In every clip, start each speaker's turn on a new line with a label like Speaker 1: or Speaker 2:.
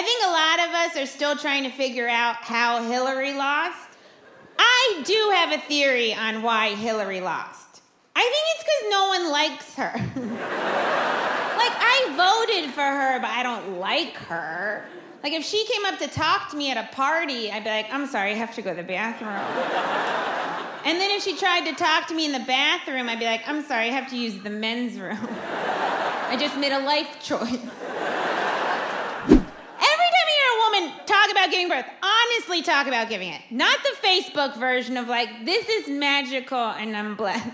Speaker 1: I think a lot of us are still trying to figure out how Hillary lost. I do have a theory on why Hillary lost. I think it's because no one likes her. Like, I voted for her, but I don't like her. Like, if she came up to talk to me at a party, I'd be like, I'm sorry, I have to go to the bathroom. And then if she tried to talk to me in the bathroom, I'd be like, I'm sorry, I have to use the men's room. I just made a life choice. Every time you hear a woman talk about giving birth, honestly talk about giving it. Not the Facebook version of like, this is magical and I'm blessed.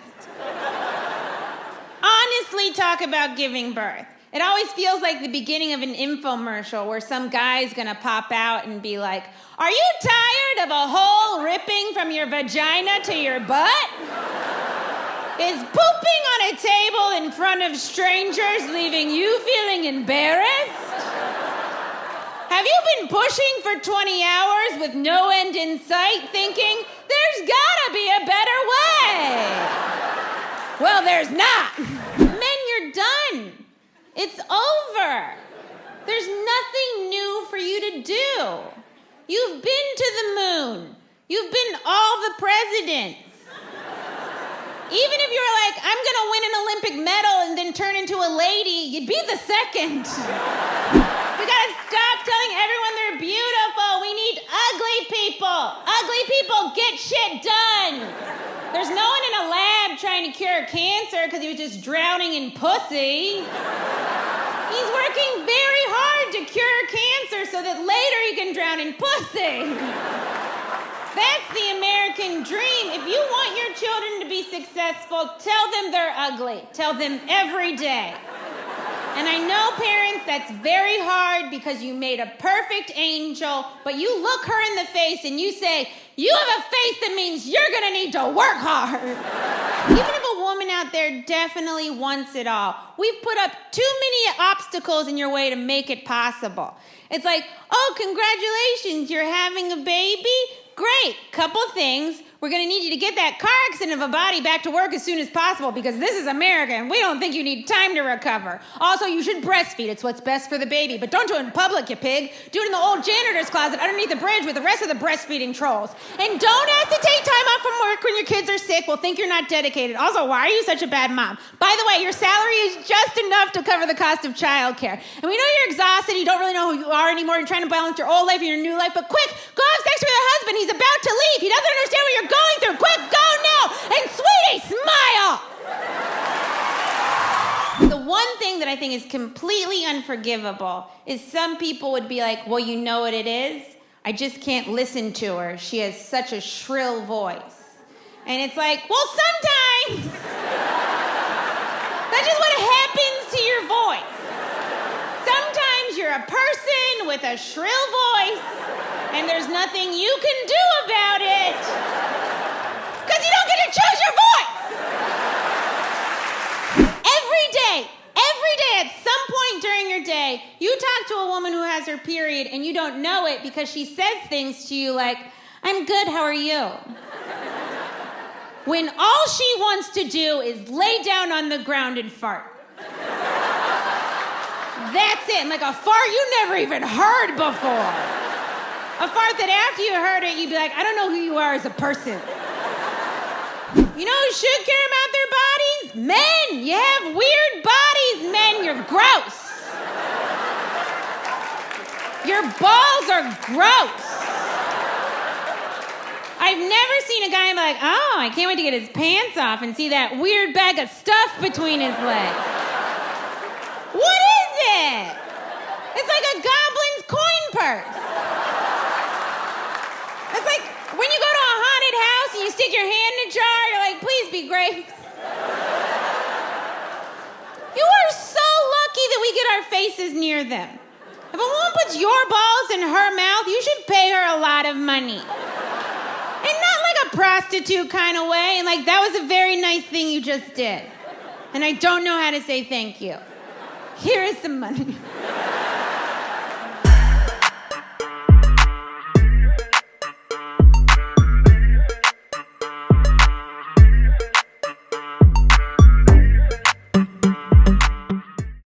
Speaker 1: Honestly talk about giving birth. It always feels like the beginning of an infomercial where some guy's gonna pop out and be like, are you tired of a hole ripping from your vagina to your butt? Is pooping on a table in front of strangers leaving you feeling embarrassed? Have you been pushing for 20 hours with no end in sight thinking, there's gotta be a better way? Well, there's not. Men, you're done. It's over. There's nothing new for you to do. You've been to the moon. You've been all the presidents. Even if you were like, I'm gonna win an Olympic medal and then turn into a lady, you'd be the second. We gotta stop telling everyone they're beautiful. We need ugly people. Ugly people get shit done. There's no one in a lab trying to cure cancer because he was just drowning in pussy. He's working very hard to cure cancer so that later he can drown in pussy. That's the American dream. If you want your children to be successful, tell them they're ugly. Tell them every day. And I know, parents, that's very hard because you made a perfect angel, but you look her in the face and you say, you have a face that means you're gonna need to work hard. Even if a woman out there definitely wants it all, we've put up too many obstacles in your way to make it possible. It's like, oh, congratulations, you're having a baby? Great, couple things. We're gonna need you to get that car accident of a body back to work as soon as possible because this is America and we don't think you need time to recover. Also, you should breastfeed. It's what's best for the baby, but don't do it in public, you pig. Do it in the old janitor's closet underneath the bridge with the rest of the breastfeeding trolls. And don't ask to take time off from work when your kids are sick. We'll think you're not dedicated. Also, why are you such a bad mom? By the way, your salary is just enough to cover the cost of childcare. And we know you're exhausted, you don't really know who you are anymore, you're trying to balance your old life and your new life, but quick, go have sex with your husband. He's about to leave. He doesn't understand what you're going through. Quick, go now! And sweetie, smile! The one thing that I think is completely unforgivable is some people would be like, well, you know what it is? I just can't listen to her. She has such a shrill voice. And it's like, well, sometimes that's just what happens to your voice. Sometimes you're a person with a shrill voice, and there's nothing you can do about it. Because you don't get to choose your voice. Every day, at some point during your day, you talk to a woman who has her period and you don't know it because she says things to you like, I'm good, how are you? When all she wants to do is lay down on the ground and fart. That's it, and like a fart you never even heard before. A fart that after you heard it, you'd be like, I don't know who you are as a person. You know who should care about their bodies? Men! You have weird bodies, men. You're gross. Your balls are gross. I've never seen a guy be like, oh, I can't wait to get his pants off and see that weird bag of stuff between his legs. What is it? It's like a goblin's coin purse. It's like when you go to a haunted house and you stick your hand in a jar, you're like, please be grapes. You are so lucky that we get our faces near them. If a woman puts your balls in her mouth, you should pay her a lot of money. And not like a prostitute kind of way, and like, that was a very nice thing you just did. And I don't know how to say thank you. Here is some money.